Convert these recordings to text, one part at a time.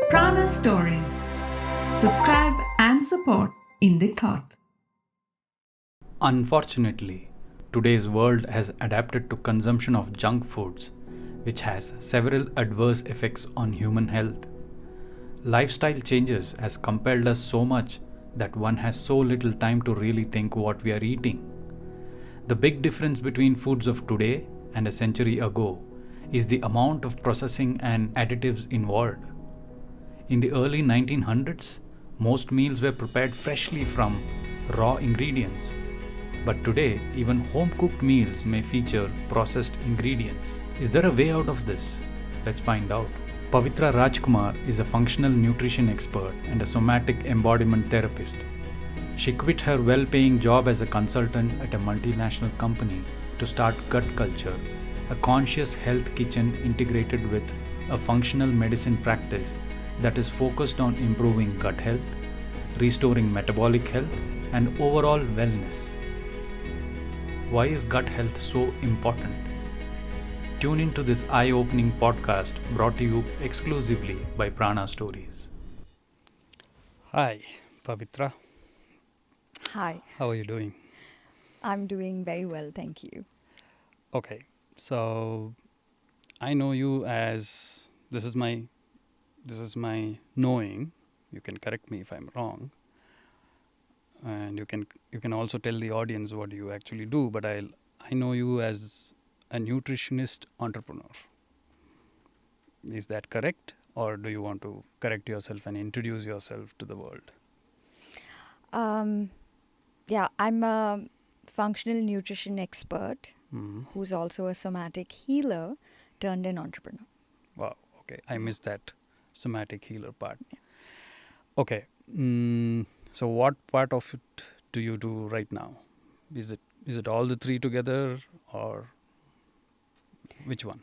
Prana Stories. Subscribe and support Indic Thought. Unfortunately, today's world has adapted to consumption of junk foods, which has several adverse effects on human health. Lifestyle changes has compelled us so much that one has so little time to really think what we are eating. The big difference between foods of today and a century ago is the amount of processing and additives involved. In the early 1900s, most meals were prepared freshly from raw ingredients. But today, even home cooked meals may feature processed ingredients. Is there a way out of this? Let's find out. Pavithra Rajkumar is a functional nutrition expert and a somatic embodiment therapist. She quit her well paying job as a consultant at a multinational company to start GutKulture, a conscious health kitchen integrated with a functional medicine practice that is focused on improving gut health, restoring metabolic health, and overall wellness. Why is gut health so important? Tune into this eye-opening podcast brought to you exclusively by Prana Stories. Hi, Pavithra. Hi, How are you doing? I'm doing very well, thank you. Okay, so I know you as this is my knowing. You can correct me if I'm wrong, and you can also tell the audience what you actually do. But I know you as a nutritionist entrepreneur. Is that correct, or do you want to correct yourself and introduce yourself to the world? Yeah, I'm a functional nutrition expert Mm-hmm. who's also a somatic healer turned an entrepreneur. Wow. Okay, I missed that somatic healer part. Okay. So what part of it do you do right now? Is it all the three together, or which one?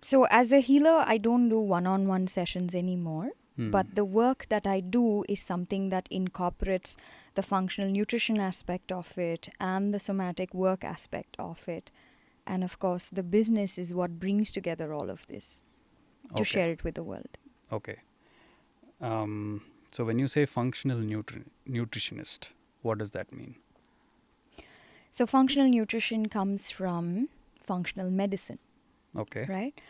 So, as a healer, I don't do one-on-one sessions anymore. But the work that I do is something that incorporates the functional nutrition aspect of it and the somatic work aspect of it. And of course, the business is what brings together all of this to share it with the world. Okay. So when you say functional nutritionist, what does that mean? So, functional nutrition comes from functional medicine, Okay. right?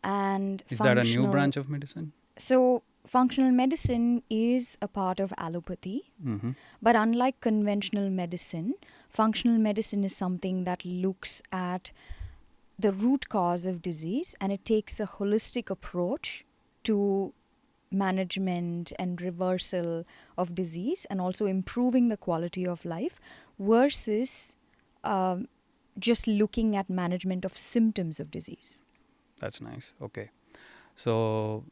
And Is that a new branch of medicine? So, functional medicine is a part of allopathy, Mm-hmm. but unlike conventional medicine, functional medicine is something that looks at the root cause of disease and it takes a holistic approach to management and reversal of disease and also improving the quality of life versus just looking at management of symptoms of disease. That's nice. Okay. So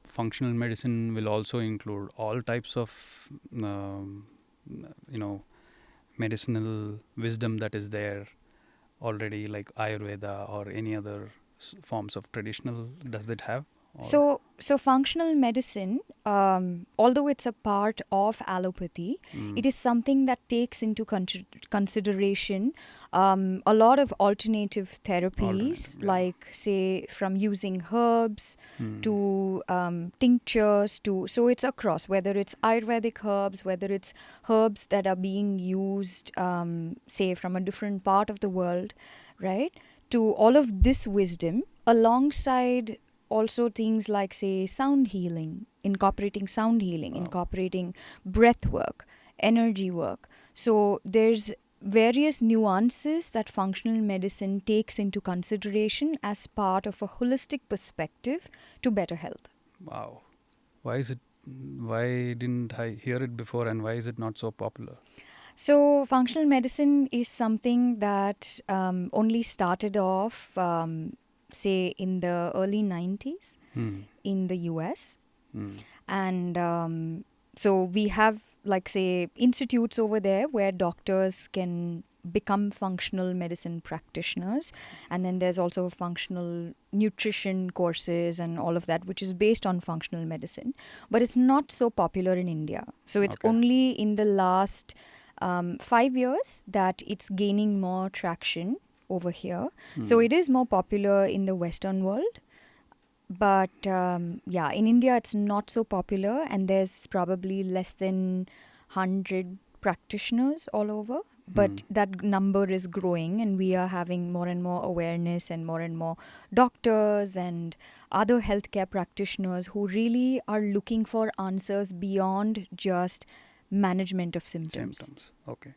functional medicine will also include all types of medicinal wisdom that is there already, like Ayurveda or any other forms of traditional. Does it have? Or? So functional medicine, although it's a part of allopathy, it is something that takes into consideration a lot of alternative therapies, like say from using herbs to tinctures so it's across, whether it's Ayurvedic herbs, whether it's herbs that are being used, say from a different part of the world, right? To all of this wisdom alongside also things like say sound healing, incorporating breath work, energy work. So there's various nuances that functional medicine takes into consideration as part of a holistic perspective to better health. Wow. Why didn't I hear it before, and why is it not so popular? So functional medicine is something that only started off say in the early 90s in the US. And so we have like say institutes over there where doctors can become functional medicine practitioners, and then there's also functional nutrition courses and all of that, which is based on functional medicine, but it's not so popular in India. So it's only in the last 5 years that it's gaining more traction over here. So it is more popular in the Western world, But in India it's not so popular, and there's probably less than 100 practitioners all over. But that number is growing, and we are having more and more awareness, and more doctors and other healthcare practitioners who really are looking for answers beyond just management of symptoms. Okay.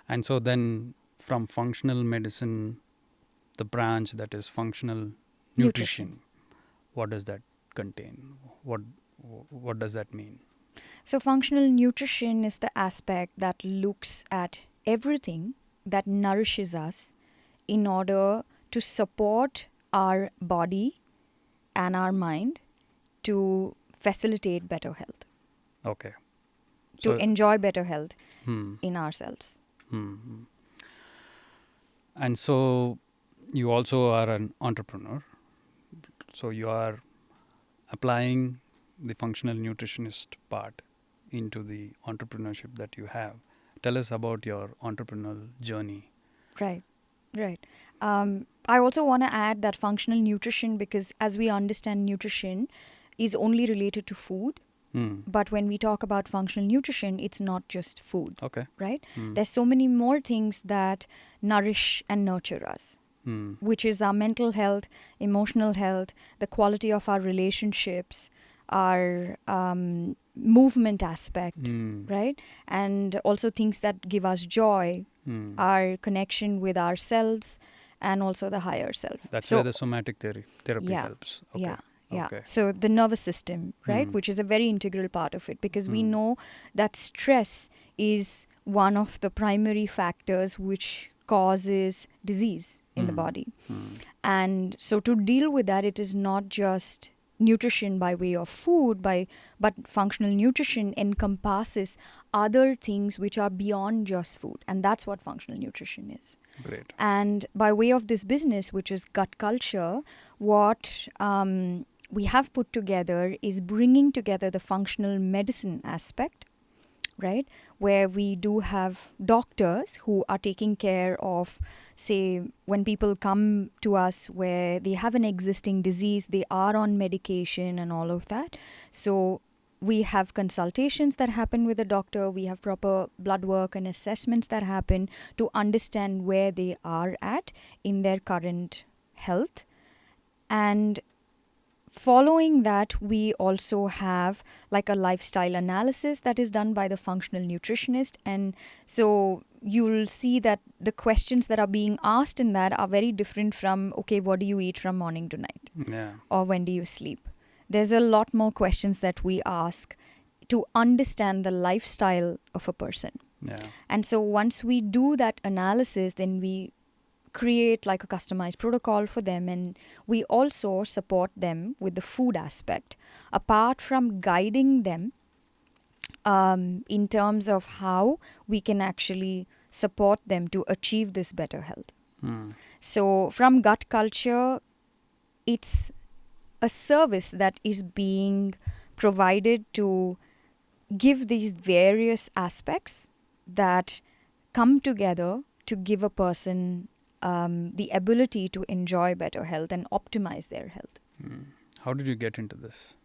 And so then from functional medicine, the branch that is functional nutrition, what does that contain? What does that mean? So functional nutrition is the aspect that looks at everything that nourishes us in order to support our body and our mind to facilitate better health, Okay. to enjoy better health Hmm. in ourselves. Hmm. And so you also are an entrepreneur. So you are applying the functional nutritionist part into the entrepreneurship that you have. Tell us about your entrepreneurial journey. Right. I also want to add that functional nutrition, because as we understand, nutrition is only related to food. But when we talk about functional nutrition, it's not just food. Okay. Right? There's so many more things that nourish and nurture us, which is our mental health, emotional health, the quality of our relationships, our movement aspect, right? And also things that give us joy, our connection with ourselves, and also the higher self. That's where the somatic therapy Yeah, helps. Okay. yeah. Yeah. Okay. So the nervous system, right, which is a very integral part of it, because we know that stress is one of the primary factors which causes disease in the body. And so to deal with that, it is not just nutrition by way of food, but functional nutrition encompasses other things which are beyond just food. And that's what functional nutrition is. Great. And by way of this business, which is GutKulture, what we have put together is bringing together the functional medicine aspect, right? Where we do have doctors who are taking care of, say, when people come to us where they have an existing disease, they are on medication and all of that. So we have consultations that happen with the doctor. We have proper blood work and assessments that happen to understand where they are at in their current health. And following that, we also have like a lifestyle analysis that is done by the functional nutritionist. And so you'll see that the questions that are being asked in that are very different from, okay, what do you eat from morning to night? Yeah. Or when do you sleep? There's a lot more questions that we ask to understand the lifestyle of a person. Yeah. And so once we do that analysis, then we create like a customized protocol for them, and we also support them with the food aspect, apart from guiding them in terms of how we can actually support them to achieve this better health. So from GutKulture, it's a service that is being provided to give these various aspects that come together to give a person the ability to enjoy better health and optimize their health. How did you get into this?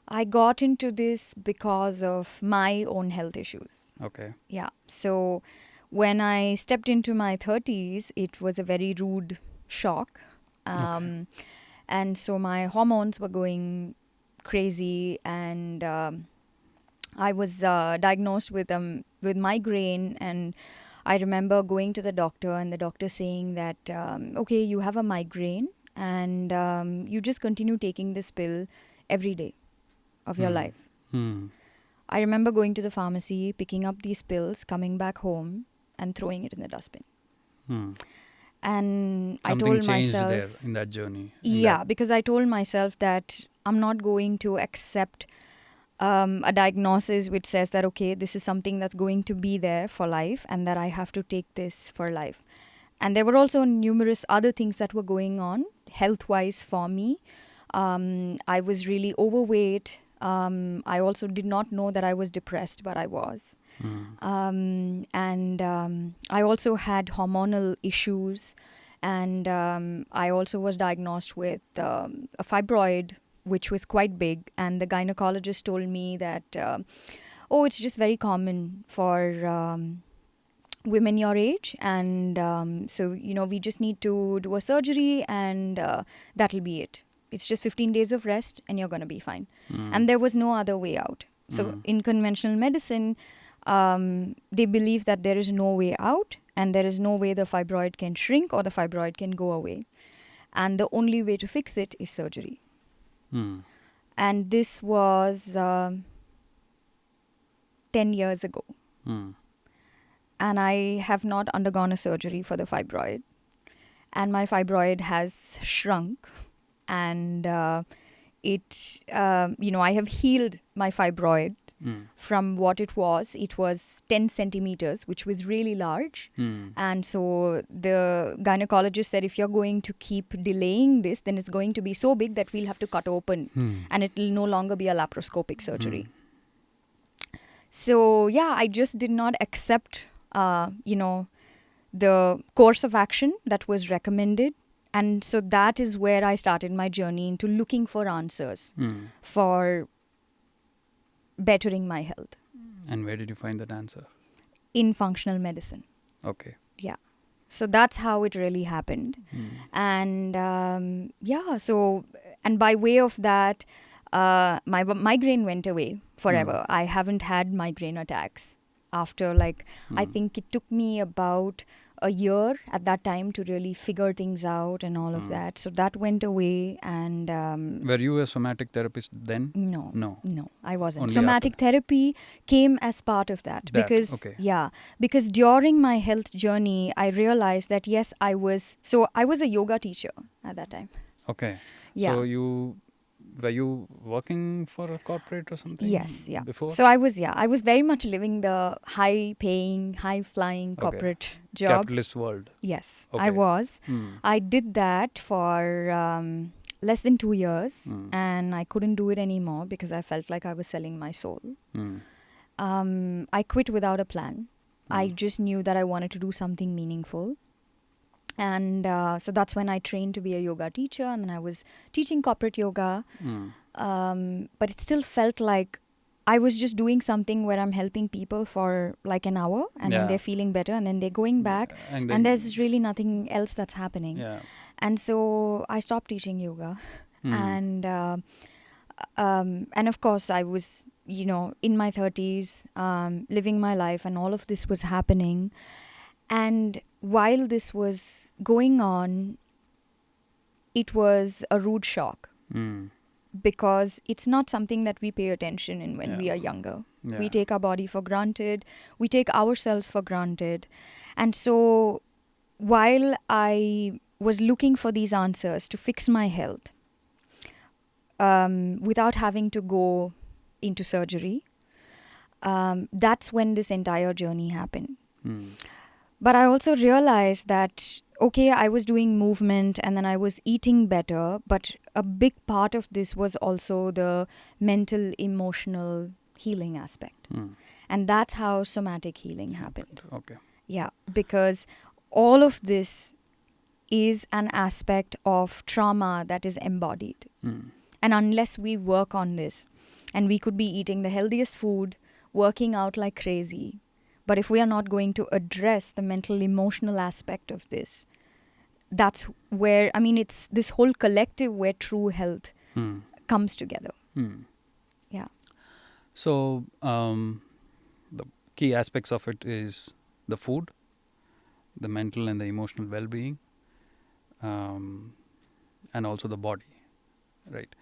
I got into this because of my own health issues. Okay. Yeah. So when I stepped into my 30s, it was a very rude shock. And so my hormones were going crazy, and I was diagnosed with migraine. And I remember going to the doctor, and the doctor saying that, okay, you have a migraine, and you just continue taking this pill every day of your life. I remember going to the pharmacy, picking up these pills, coming back home, and throwing it in the dustbin. And Something I told changed myself, there in that journey. because I told myself that I'm not going to accept a diagnosis which says that, okay, this is something that's going to be there for life, and that I have to take this for life. And there were also numerous other things that were going on health-wise for me. I was really overweight. I also did not know that I was depressed, but I was. And I also had hormonal issues. And I also was diagnosed with a fibroid, which was quite big. And the gynecologist told me that, it's just very common for women your age. And so, we just need to do a surgery and that'll be it. It's just 15 days of rest and you're going to be fine. And there was no other way out. So in conventional medicine, they believe that there is no way out and there is no way the fibroid can shrink or the fibroid can go away. And the only way to fix it is surgery. And this was 10 years ago. And I have not undergone a surgery for the fibroid. And my fibroid has shrunk. And I have healed my fibroid from what it was. It was 10 centimeters, which was really large. And so the gynecologist said, if you're going to keep delaying this, then it's going to be so big that we'll have to cut open and it will no longer be a laparoscopic surgery. So, I just did not accept, the course of action that was recommended. And so that is where I started my journey into looking for answers for bettering my health. And where did you find that answer? In functional medicine. Okay. Yeah. So that's how it really happened. And and by way of that, my migraine went away forever. I haven't had migraine attacks after I think it took me about a year at that time to really figure things out and all of that. So that went away. And were you a somatic therapist then? No, I wasn't. Only Somatic therapy came as part of that because during my health journey, I realized that yes, I was a yoga teacher at that time. Okay. Yeah. So were you working for a corporate or something? Yes, yeah. Before? So I was very much living the high-paying, high-flying corporate job. Capitalist world. Yes, Okay. I was. I did that for less than 2 years, and I couldn't do it anymore because I felt like I was selling my soul. I quit without a plan. I just knew that I wanted to do something meaningful. And so that's when I trained to be a yoga teacher, and then I was teaching corporate yoga. But it still felt like I was just doing something where I'm helping people for like an hour, and then they're feeling better, and then they're going back, and there's really nothing else that's happening. Yeah. And so I stopped teaching yoga. And of course, I was, in my 30s, living my life, and all of this was happening. And while this was going on, it was a rude shock because it's not something that we pay attention in when we are younger. Yeah. We take our body for granted. We take ourselves for granted. And so while I was looking for these answers to fix my health without having to go into surgery, that's when this entire journey happened. But I also realized that, I was doing movement and then I was eating better, but a big part of this was also the mental, emotional healing aspect. And that's how somatic healing happened. Okay. Yeah, because all of this is an aspect of trauma that is embodied. And unless we work on this, and we could be eating the healthiest food, working out like crazy, but if we are not going to address the mental, emotional aspect of this, that's where, it's this whole collective where true health comes together. Yeah. So, the key aspects of it is the food, the mental and the emotional well-being, and also the body, right?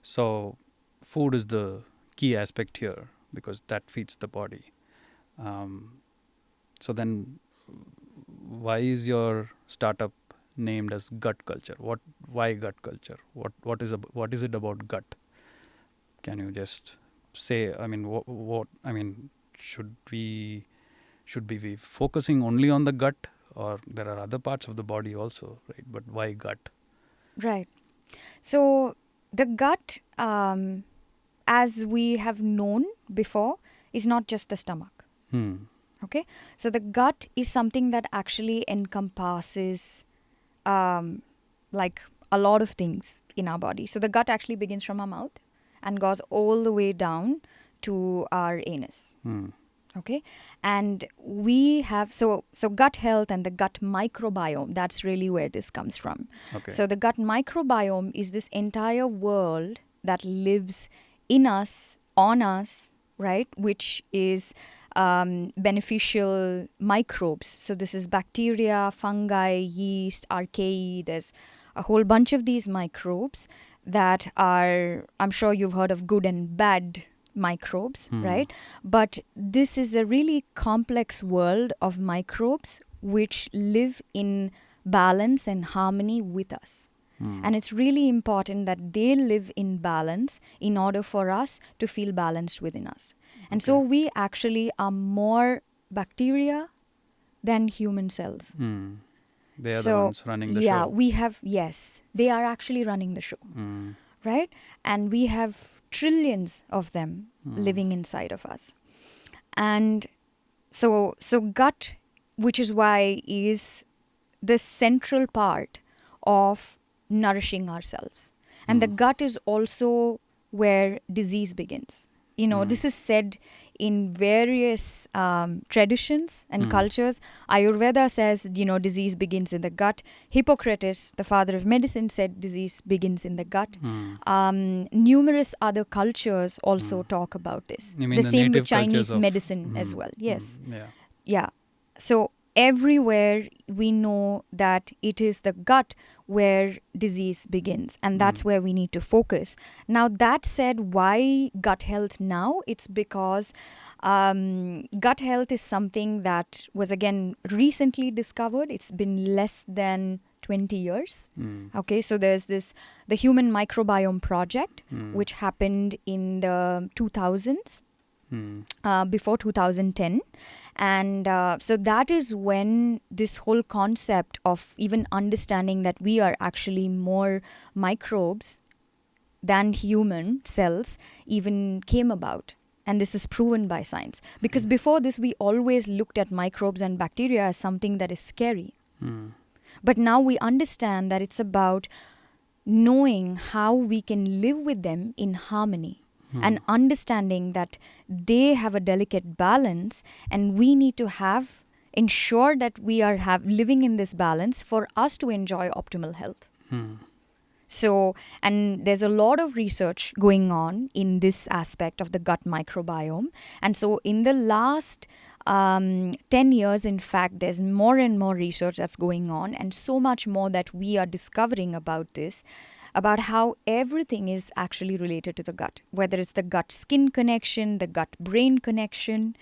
So, food is the key aspect here because that feeds the body. So then, why is your startup named as GutKulture? Why GutKulture? What is it about gut? Can you just say? Should we be focusing only on the gut, or there are other parts of the body also, right? But why gut? Right. So the gut, as we have known before, is not just the stomach. Okay, so the gut is something that actually encompasses like a lot of things in our body. So the gut actually begins from our mouth and goes all the way down to our anus. Okay, and we have so gut health and the gut microbiome, that's really where this comes from. Okay. So the gut microbiome is this entire world that lives in us, on us, right, which is beneficial microbes. So this is bacteria, fungi, yeast, archaea. There's a whole bunch of these microbes that are, I'm sure you've heard of good and bad microbes, right? But this is a really complex world of microbes which live in balance and harmony with us. And it's really important that they live in balance in order for us to feel balanced within us. And so we actually are more bacteria than human cells. They are the ones running the show. Yeah, we have, yes, they are actually running the show, right? And we have trillions of them living inside of us. And so gut, which is why is the central part of nourishing ourselves. And the gut is also where disease begins. This is said in various traditions and cultures. Ayurveda says, disease begins in the gut. Hippocrates, the father of medicine, said disease begins in the gut. Numerous other cultures also talk about this. You mean the same native with Chinese cultures of- medicine as well. Yes. Yeah. So everywhere we know that it is the gut where disease begins, and that's where we need to focus. Now, that said, why gut health now? It's because gut health is something that was again recently discovered. It's been less than 20 years. Okay, so there's the Human Microbiome Project, which happened in the 2000s. Before 2010. And so that is when this whole concept of even understanding that we are actually more microbes than human cells even came about. And this is proven by science. Because before this, we always looked at microbes and bacteria as something that is scary. But now we understand that it's about knowing how we can live with them in harmony. And understanding that they have a delicate balance, and we need to ensure that we are living in this balance for us to enjoy optimal health. So, and there's a lot of research going on in this aspect of the gut microbiome. And so in the last 10 years, in fact, there's more and more research that's going on, and so much more that we are discovering about this, about how everything is actually related to the gut, whether it's the gut-skin connection, the gut-brain connection,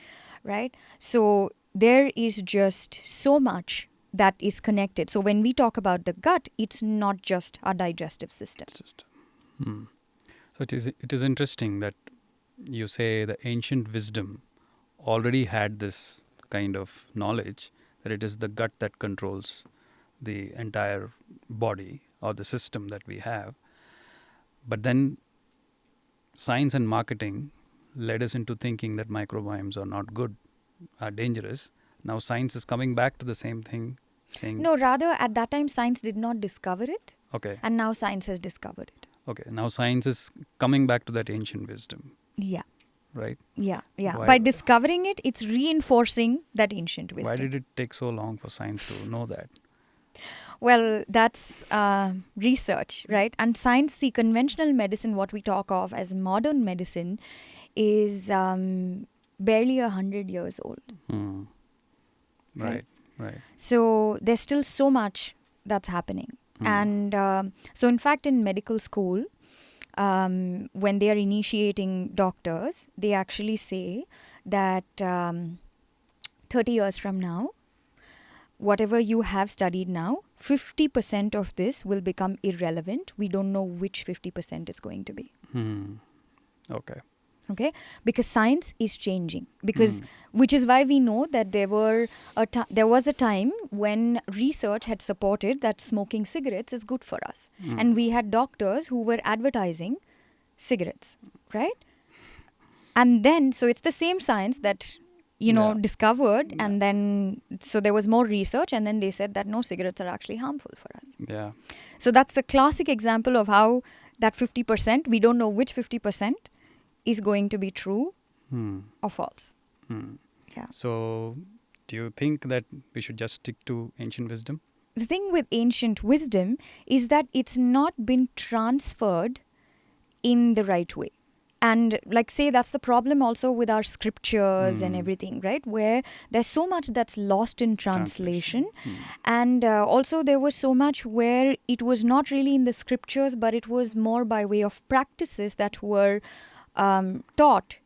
right? So there is just so much that is connected. So when we talk about the gut, it's not just our digestive system. So it is interesting that you say the ancient wisdom already had this kind of knowledge that it is the gut that controls the entire body or the system that we have. But then science and marketing led us into thinking that microbiomes are not good, are dangerous. Now science is coming back to the same thing, saying... No, rather at that time science did not discover it. Okay. And now science has discovered it. Okay. Now science is coming back to that ancient wisdom. Yeah. Right? Yeah. Why- By discovering it, it's reinforcing that ancient wisdom. Why did it take so long for science to know that? Well, that's research, right? And science, see, conventional medicine, what we talk of as modern medicine, is barely 100 years old. Right. So there's still so much that's happening. And so, in fact, in medical school, when they are initiating doctors, they actually say that 30 years from now, whatever you have studied now, 50% of this will become irrelevant. We don't know which 50% it's going to be. Okay, because science is changing. Because which is why we know that there was a time when research had supported that smoking cigarettes is good for us, and we had doctors who were advertising cigarettes, right? And then, so it's the same science that discovered. And then, so there was more research, and then they said that no, cigarettes are actually harmful for us. Yeah. So that's the classic example of how that 50%, we don't know which 50% is going to be true or false. Yeah. So do you think that we should just stick to ancient wisdom? The thing with ancient wisdom is that it's not been transferred in the right way. And like, say, that's the problem also with our scriptures and everything, right? Where there's so much that's lost in translation. And also there was so much where it was not really in the scriptures, but it was more by way of practices that were taught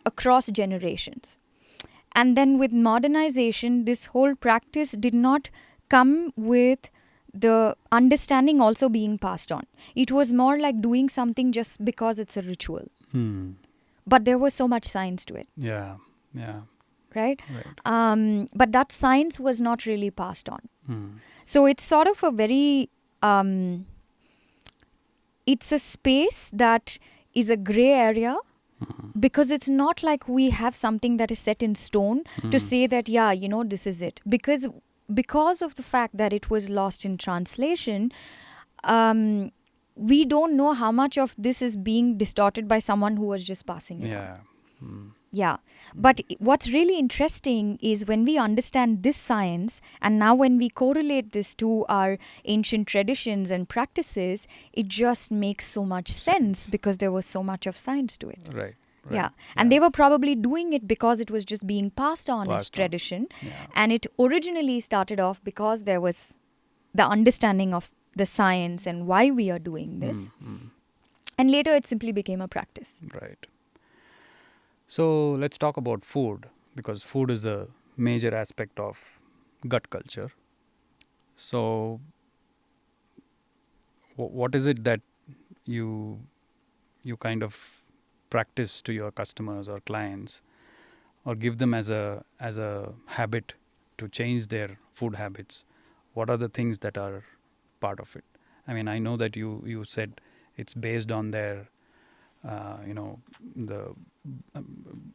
across generations. And then with modernization, this whole practice did not come with the understanding also being passed on. It was more like doing something just because it's a ritual. But there was so much science to it. Yeah. Right? But that science was not really passed on. So it's sort of a very... it's a space that is a gray area, because it's not like we have something that is set in stone to say that, this is it. Because of the fact that it was lost in translation, we don't know how much of this is being distorted by someone who was just passing it on. Yeah. But what's really interesting is when we understand this science, and now when we correlate this to our ancient traditions and practices, it just makes so much sense because there was so much of science to it. Right. Yeah. And they were probably doing it because it was just being passed on as tradition. And it originally started off because there was the understanding of the science and why we are doing this. And later it simply became a practice. Right. So let's talk about food, because food is a major aspect of gut culture. So what is it that you kind of practice to your customers or clients, or give them as a habit to change their food habits? What are the things that are part of it? I mean, I know that you said it's based on their the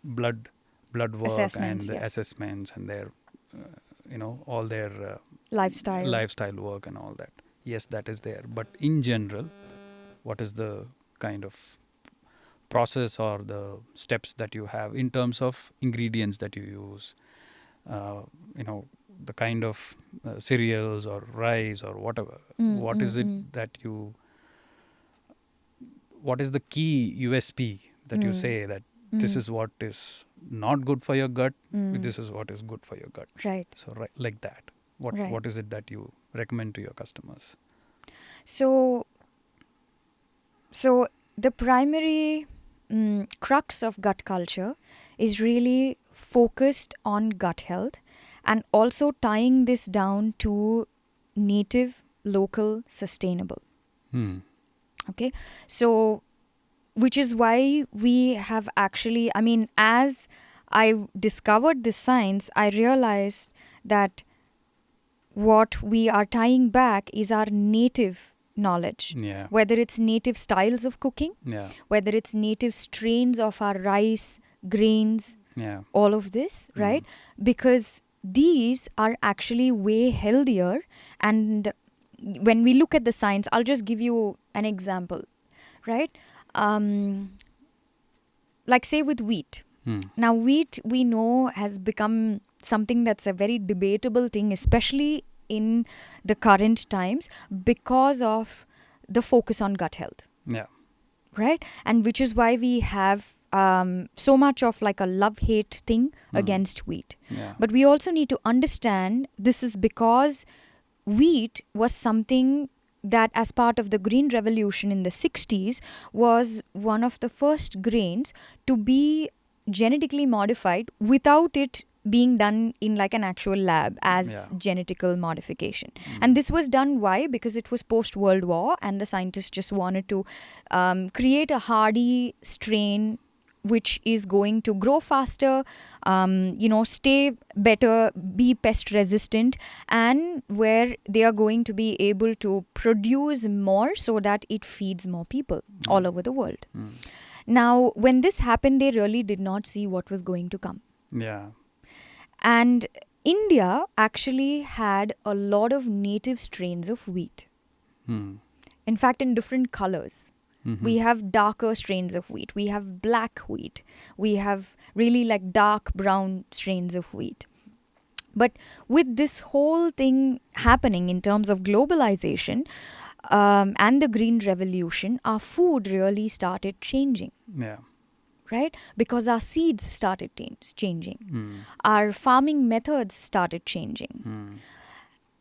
blood work Assessments, and the yes. assessments and their all their Lifestyle work and all that. Yes, that is there. But in general, what is the kind of process or the steps that you have in terms of ingredients that you use? The kind of cereals or rice or whatever. What is it that what is the key USP that you say that this is what is not good for your gut, this is what is good for your gut? Right. So like that. What is it that you recommend to your customers? So the primary crux of gut culture is really focused on gut health, and also tying this down to native, local, sustainable. Okay, so which is why we have actually, as I discovered this science, I realized that what we are tying back is our native knowledge. Yeah. Whether it's native styles of cooking, whether it's native strains of our rice, grains, all of this, right? Because these are actually way healthier. And when we look at the science, I'll just give you an example, right? Like say with wheat. Now wheat, we know, has become something that's a very debatable thing, especially in the current times, because of the focus on gut health. Yeah. Right? And which is why we have so much of like a love-hate thing against wheat. Yeah. But we also need to understand this is because wheat was something that, as part of the Green Revolution in the 60s, was one of the first grains to be genetically modified without it being done in like an actual lab as genetical modification. And this was done, why? Because it was post-World War and the scientists just wanted to create a hardy strain which is going to grow faster, stay better, be pest resistant, and where they are going to be able to produce more so that it feeds more people all over the world. Now, when this happened, they really did not see what was going to come. Yeah. And India actually had a lot of native strains of wheat. In fact, in different colors. We have darker strains of wheat. We have black wheat. We have really like dark brown strains of wheat. But with this whole thing happening in terms of globalization and the Green Revolution, our food really started changing. Yeah. Right? Because our seeds started changing. Our farming methods started changing.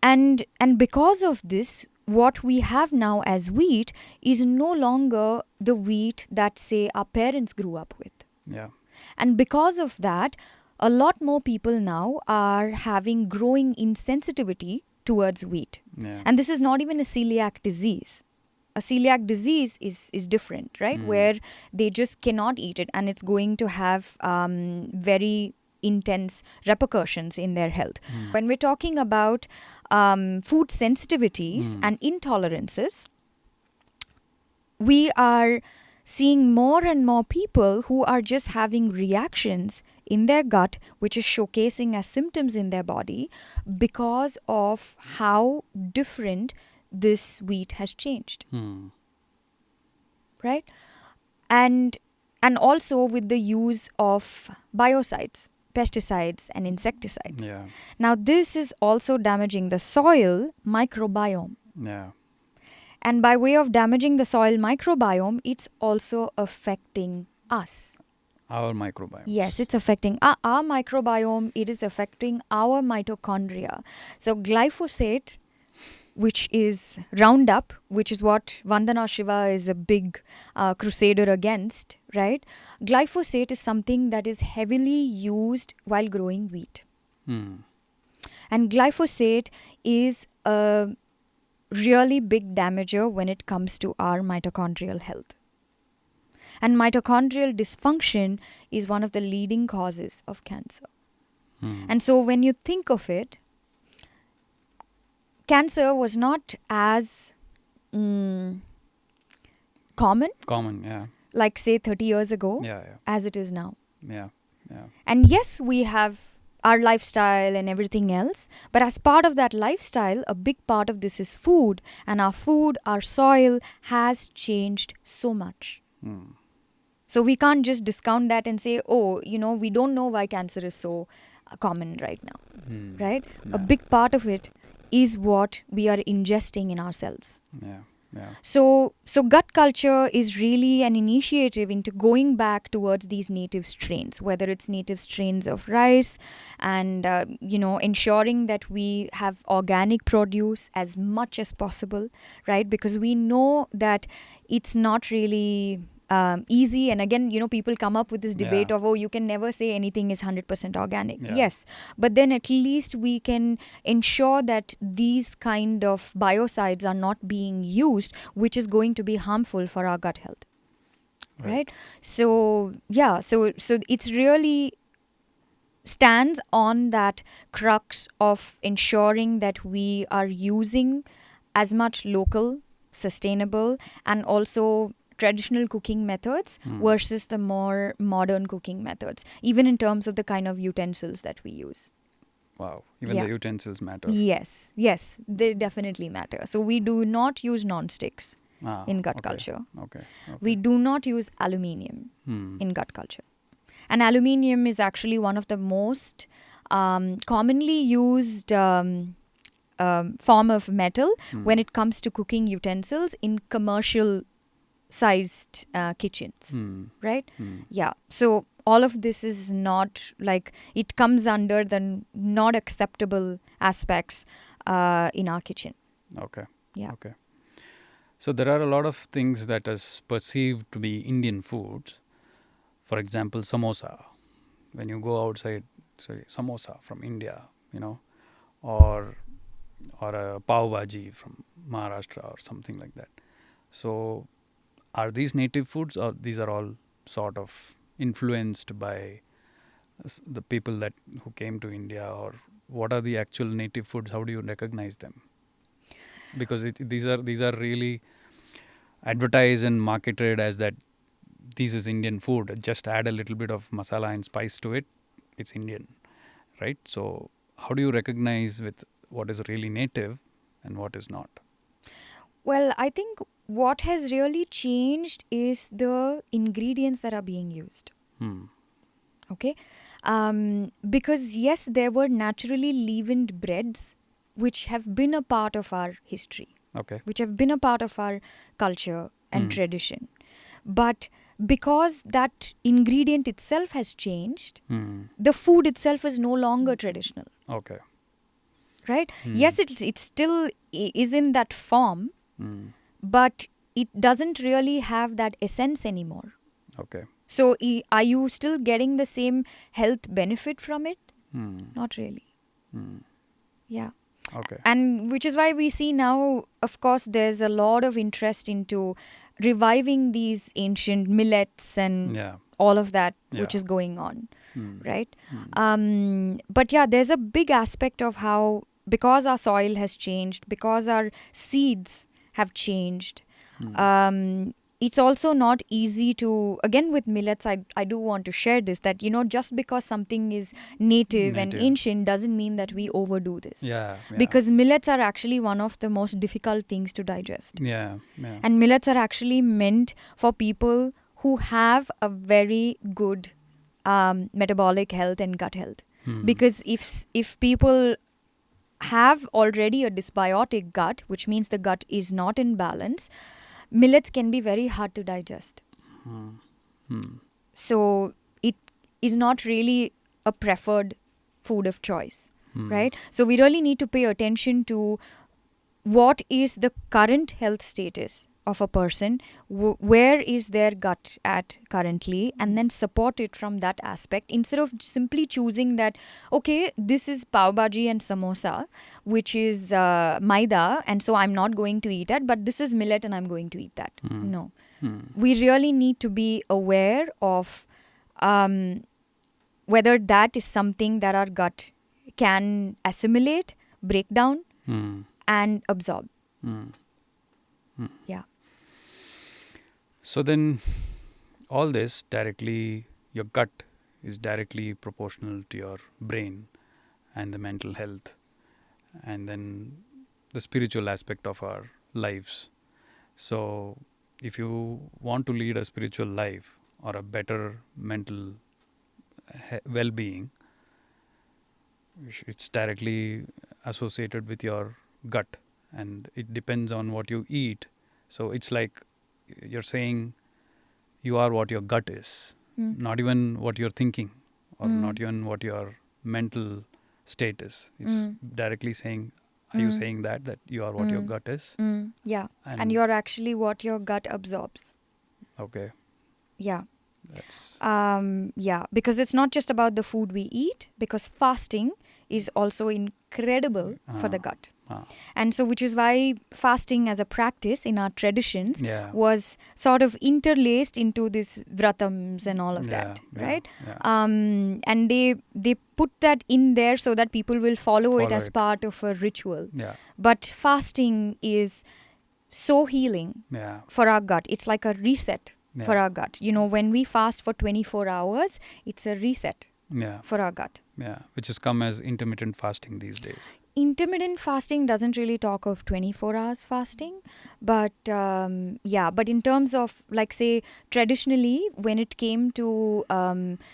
And because of this, what we have now as wheat is no longer the wheat that, say, our parents grew up with. Yeah. And because of that, a lot more people now are having growing insensitivity towards wheat. Yeah. And this is not even a celiac disease. A celiac disease is different, right? Where they just cannot eat it and it's going to have very intense repercussions in their health. When we're talking about food sensitivities and intolerances, we are seeing more and more people who are just having reactions in their gut, which is showcasing as symptoms in their body because of how different this wheat has changed. Right? And also with the use of biocides, pesticides and insecticides. Yeah. Now this is also damaging the soil microbiome. Yeah. And by way of damaging the soil microbiome, it's also affecting us. Our microbiome. Yes, it's affecting our microbiome. It is affecting our mitochondria. So glyphosate, which is Roundup, which is what Vandana Shiva is a big crusader against, right? Glyphosate is something that is heavily used while growing wheat. And glyphosate is a really big damager when it comes to our mitochondrial health. And mitochondrial dysfunction is one of the leading causes of cancer. And so when you think of it, cancer was not as common, Yeah. like say 30 years ago, Yeah. as it is now. Yeah. Yeah. And yes, we have our lifestyle and everything else, but as part of that lifestyle, a big part of this is food, and our food, our soil has changed so much. So we can't just discount that and say, oh, we don't know why cancer is so common right now, right? Yeah. A big part of it is what we are ingesting in ourselves. Yeah. Yeah. So GutKulture is really an initiative into going back towards these native strains, whether it's native strains of rice and, ensuring that we have organic produce as much as possible, right? Because we know that it's not really easy. And again, people come up with this debate of, oh, you can never say anything is 100% organic. Yeah. Yes, but then at least we can ensure that these kind of biocides are not being used, which is going to be harmful for our gut health. Right? So, yeah, so it's really stands on that crux of ensuring that we are using as much local, sustainable, and also traditional cooking methods versus the more modern cooking methods, even in terms of the kind of utensils that we use. Wow. Even the utensils matter. Yes, they definitely matter. So we do not use non-sticks in GutKulture. Okay. We do not use aluminium in GutKulture. And aluminium is actually one of the most commonly used form of metal when it comes to cooking utensils in commercial sized kitchens, right? Yeah. So all of this is not like, it comes under the not acceptable aspects in our kitchen. Okay. Yeah. Okay. So there are a lot of things that is perceived to be Indian foods. For example, samosa. When you go outside, samosa from India, or a pav bhaji from Maharashtra or something like that. So are these native foods, or these are all sort of influenced by the people who came to India, or what are the actual native foods? How do you recognize them? Because these are really advertised and marketed as that this is Indian food. Just add a little bit of masala and spice to it. It's Indian, right? So how do you recognize with what is really native and what is not? Well, I think what has really changed is the ingredients that are being used. Okay? Because yes, there were naturally leavened breads which have been a part of our history, Okay. which have been a part of our culture and tradition. But because that ingredient itself has changed, the food itself is no longer traditional. Okay. Right? Yes, it still is in that form, but it doesn't really have that essence anymore. Okay. So are you still getting the same health benefit from it? Not really. Yeah. Okay. And which is why we see now, of course, there's a lot of interest into reviving these ancient millets and Yeah. all of that which Yeah. is going on, right? But yeah, there's a big aspect of how, because our soil has changed, because our seeds have changed, it's also not easy to, again with millets, I do want to share this, that, just because something is native and ancient doesn't mean that we overdo this. Yeah. Because millets are actually one of the most difficult things to digest. Yeah. Yeah. And millets are actually meant for people who have a very good metabolic health and gut health. Because if people have already a dysbiotic gut, which means the gut is not in balance, millets can be very hard to digest. So it is not really a preferred food of choice, right? So we really need to pay attention to what is the current health status of a person, where is their gut at currently, and then support it from that aspect, instead of simply choosing that, okay, this is pav bhaji and samosa, which is maida, and so I'm not going to eat that, but this is millet and I'm going to eat that. No. We really need to be aware of whether that is something that our gut can assimilate, break down, and absorb. Yeah. So then all this directly, your gut is directly proportional to your brain and the mental health, and then the spiritual aspect of our lives. So if you want to lead a spiritual life or a better mental well-being, it's directly associated with your gut, and it depends on what you eat. So it's like you're saying you are what your gut is, not even what you're thinking, or not even what your mental state is. It's directly saying, are you saying that you are what your gut is? Yeah. And you're actually what your gut absorbs. Okay. Yeah. That's Yeah, because it's not just about the food we eat, because fasting is also incredible for the gut. And so, which is why fasting as a practice in our traditions was sort of interlaced into this vratams and all of that, right? And they put that in there so that people will follow it as part of a ritual. But fasting is so healing for our gut. It's like a reset for our gut. When we fast for 24 hours, it's a reset for our gut. Yeah, which has come as intermittent fasting these days. Intermittent fasting doesn't really talk of 24 hours fasting, but but in terms of, like, say, traditionally, when it came to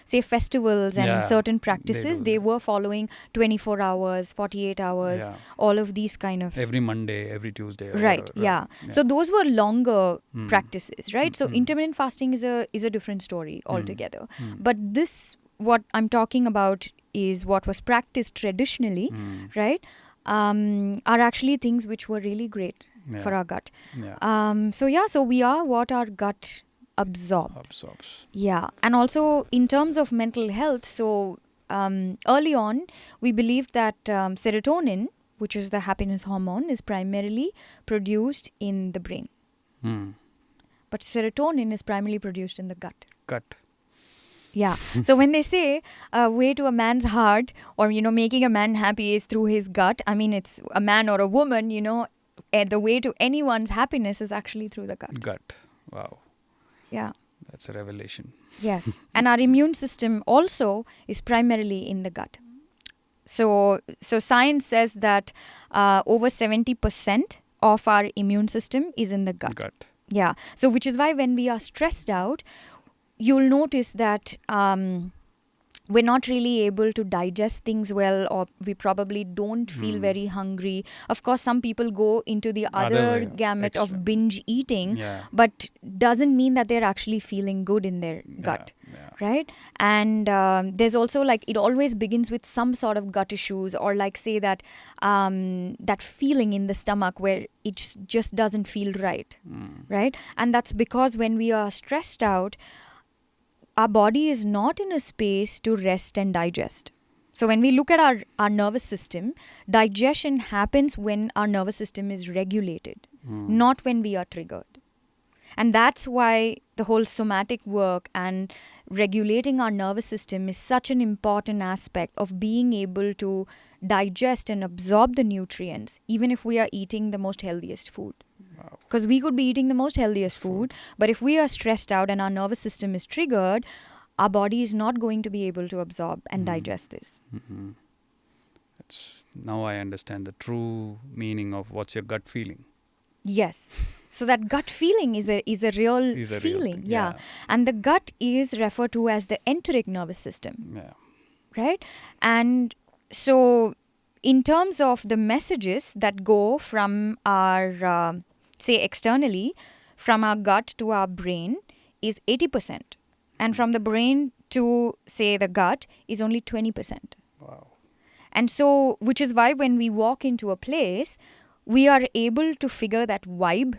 say festivals and certain practices, they were following 24 hours, 48 hours, all of these kind of every Monday, every Tuesday, or right. whatever. So those were longer practices, right? So intermittent fasting is a different story altogether. But this, what I'm talking about, is what was practiced traditionally, right? Are actually things which were really great for our gut. So we are what our gut absorbs. Yeah. And also in terms of mental health, so early on, we believed that serotonin, which is the happiness hormone, is primarily produced in the brain. But serotonin is primarily produced in the gut. Yeah. So when they say a way to a man's heart, or, making a man happy is through his gut, I mean, it's a man or a woman, the way to anyone's happiness is actually through the gut. Wow. Yeah. That's a revelation. Yes. And our immune system also is primarily in the gut. So science says that over 70% of our immune system is in the gut. Yeah. So which is why when we are stressed out, you'll notice that we're not really able to digest things well, or we probably don't feel very hungry. Of course, some people go into the other gamut of binge eating, but doesn't mean that they're actually feeling good in their gut, right? And there's also like, it always begins with some sort of gut issues, or like say that that feeling in the stomach where it just doesn't feel right, right? And that's because when we are stressed out, our body is not in a space to rest and digest. So when we look at our nervous system, digestion happens when our nervous system is regulated, not when we are triggered. And that's why the whole somatic work and regulating our nervous system is such an important aspect of being able to digest and absorb the nutrients, even if we are eating the most healthiest food. Because we could be eating the most healthiest food, but if we are stressed out and our nervous system is triggered, our body is not going to be able to absorb and digest this. Now I understand the true meaning of what's your gut feeling. Yes. So that gut feeling is a real feeling. Yeah. And the gut is referred to as the enteric nervous system. Yeah. Right? And so in terms of the messages that go from our say externally, from our gut to our brain is 80%. And from the brain to, say, the gut is only 20%. Wow. And so, which is why when we walk into a place, we are able to figure that vibe,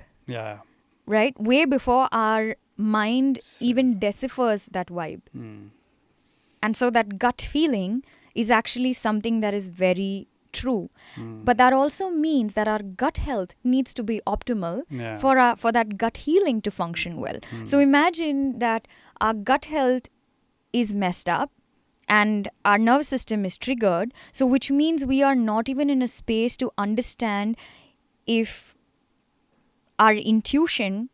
right? Way before our mind even deciphers that vibe. And so that gut feeling is actually something that is very true. But that also means that our gut health needs to be optimal for that gut healing to function well. So imagine that our gut health is messed up and our nervous system is triggered, so which means we are not even in a space to understand if our intuition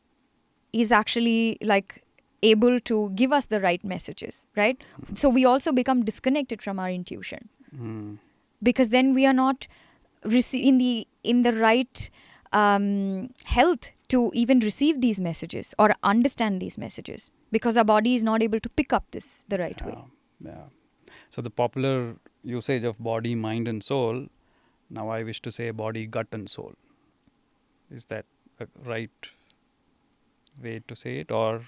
is actually like able to give us the right messages, right? So we also become disconnected from our intuition. Because then we are not in the right health to even receive these messages or understand these messages, because our body is not able to pick up this the right way. Yeah. So the popular usage of body, mind and soul, now I wish to say body, gut and soul. Is that a right way to say it, or?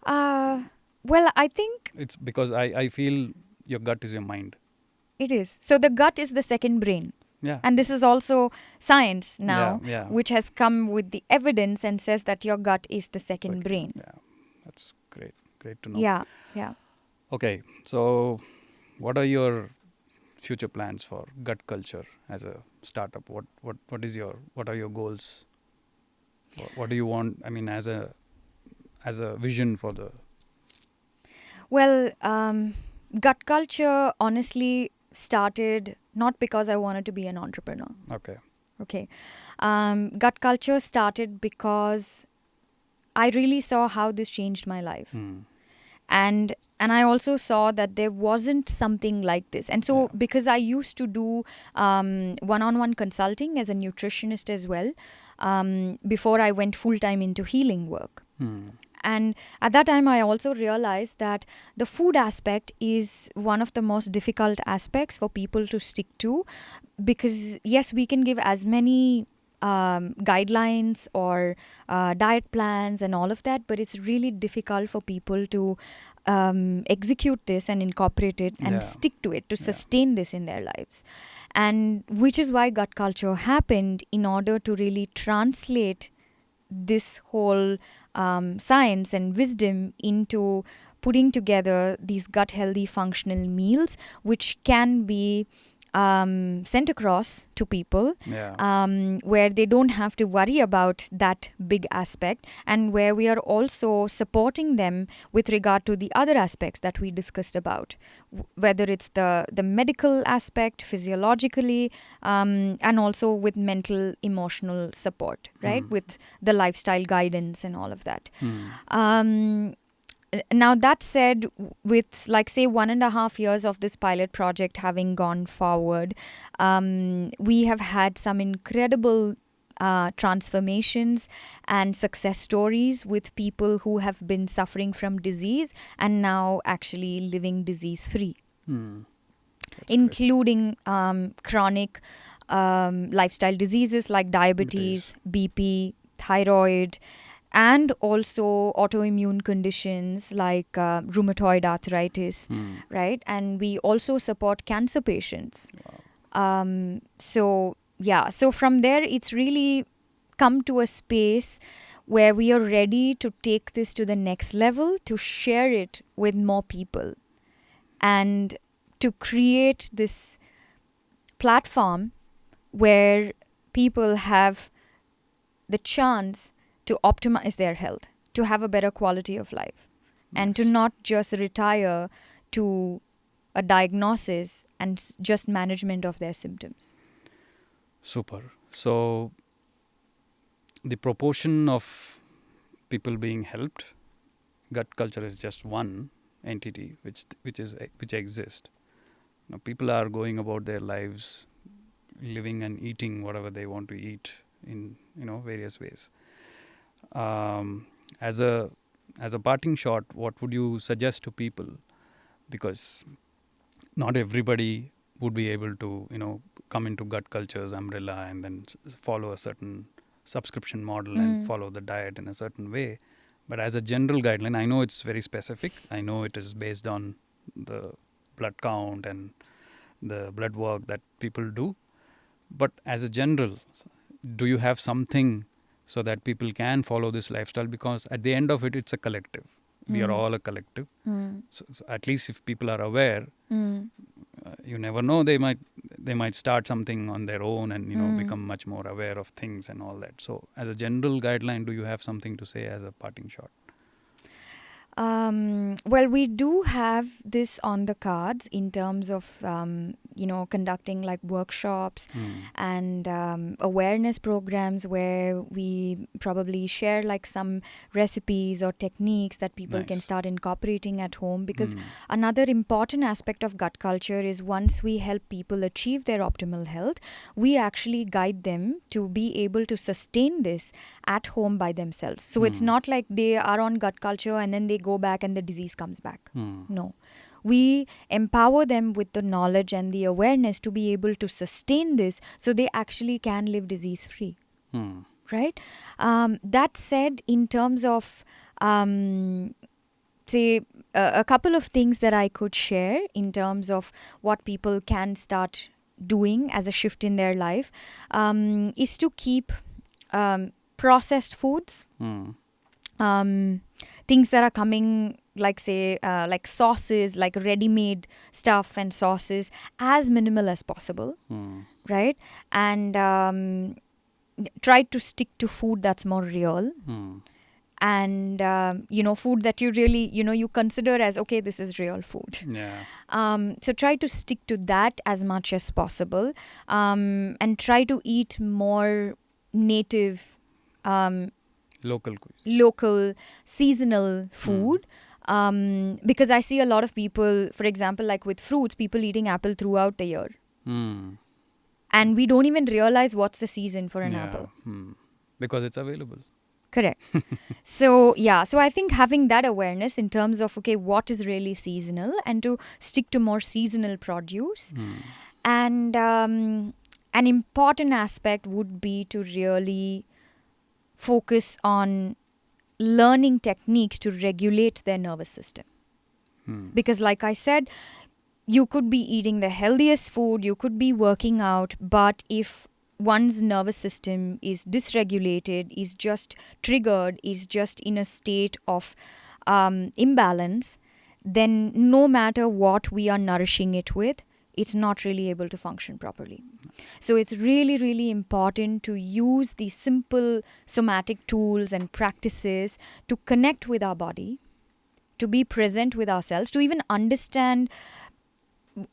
Well, I think it's because I feel your gut is your mind. It is. So the gut is the second brain. Yeah. And this is also science now, which has come with the evidence and says that your gut is the second brain. Yeah, that's great. Great to know. Yeah. Okay, so what are your future plans for GutKulture as a startup? What are your goals? What do you want? I mean, as a vision for the. Well, GutKulture honestly started not because I wanted to be an entrepreneur. Okay. GutKulture started because I really saw how this changed my life. And I also saw that there wasn't something like this. And so because I used to do one-on-one consulting as a nutritionist as well, before I went full-time into healing work. And at that time, I also realized that the food aspect is one of the most difficult aspects for people to stick to, because yes, we can give as many guidelines or diet plans and all of that, but it's really difficult for people to execute this and incorporate it and stick to it, to sustain this in their lives. And which is why GutKulture happened, in order to really translate this whole science and wisdom into putting together these gut healthy functional meals, which can be sent across to people, where they don't have to worry about that big aspect, and where we are also supporting them with regard to the other aspects that we discussed about, whether it's the medical aspect, physiologically, and also with mental, emotional support, right? With the lifestyle guidance and all of that. Now that said, with like say 1.5 years of this pilot project having gone forward, we have had some incredible transformations and success stories with people who have been suffering from disease and now actually living disease free, including chronic lifestyle diseases like diabetes, BP, thyroid, and also autoimmune conditions like rheumatoid arthritis, right? And we also support cancer patients. So from there, it's really come to a space where we are ready to take this to the next level, to share it with more people, and to create this platform where people have the chance to optimize their health, to have a better quality of life, and to not just retire to a diagnosis and just management of their symptoms. Super. So the proportion of people being helped, GutKulture is just one entity which exists. Now, people are going about their lives, living and eating whatever they want to eat in various ways. As a parting shot, what would you suggest to people? Because not everybody would be able to come into GutKulture's umbrella and then follow a certain subscription model and follow the diet in a certain way. But as a general guideline, I know it's very specific. I know it is based on the blood count and the blood work that people do. But as a general, do you have something so that people can follow this lifestyle? Because at the end of it, it's a collective. We are all a collective. So at least if people are aware, you never know, they might start something on their own and become much more aware of things and all that. So as a general guideline, do you have something to say as a parting shot? Well, we do have this on the cards in terms of, conducting like workshops and awareness programs where we probably share like some recipes or techniques that people can start incorporating at home. Because another important aspect of GutKulture is once we help people achieve their optimal health, we actually guide them to be able to sustain this at home by themselves. So it's not like they are on GutKulture and then they go back and the disease comes back. No. We empower them with the knowledge and the awareness to be able to sustain this so they actually can live disease free. Right? That said, in terms of, say, a couple of things that I could share in terms of what people can start doing as a shift in their life is to keep processed foods, things that are coming, like say like sauces, like ready-made stuff and sauces, as minimal as possible, right? And try to stick to food that's more real, and food that you really you consider as, okay, this is real food. So try to stick to that as much as possible, and try to eat more native, local seasonal food. Because I see a lot of people, for example, like with fruits, people eating apple throughout the year, and we don't even realize what's the season for an apple, because it's available. Correct. So I think having that awareness in terms of, okay, what is really seasonal, and to stick to more seasonal produce. And an important aspect would be to really focus on learning techniques to regulate their nervous system. Because like I said, you could be eating the healthiest food, you could be working out, but if one's nervous system is dysregulated, is just triggered, is just in a state of imbalance, then no matter what we are nourishing it with, it's not really able to function properly. So it's really, really important to use these simple somatic tools and practices to connect with our body, to be present with ourselves, to even understand,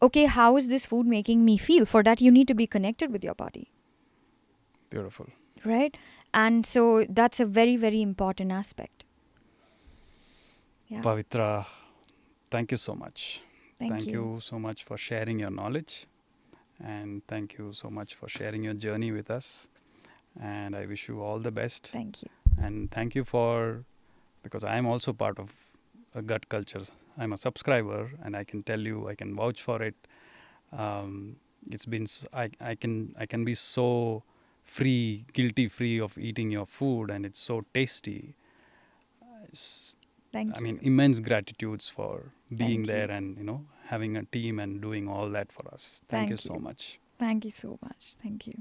okay, how is this food making me feel? For that, you need to be connected with your body. Beautiful. Right? And so that's a very, very important aspect. Yeah. Pavithra, thank you so much. Thank you. You so much for sharing your knowledge, and thank you so much for sharing your journey with us. And I wish you all the best. Thank you. And thank you for, because I am also part of a gut culture. I'm a subscriber, and I can tell you, I can vouch for it. It's been I can be so guilty free of eating your food, and it's so tasty. Thank you. Immense gratitudes for being Thank there you. and having a team and doing all that for us. Thank you Thank so you. much. Thank you so much. Thank you.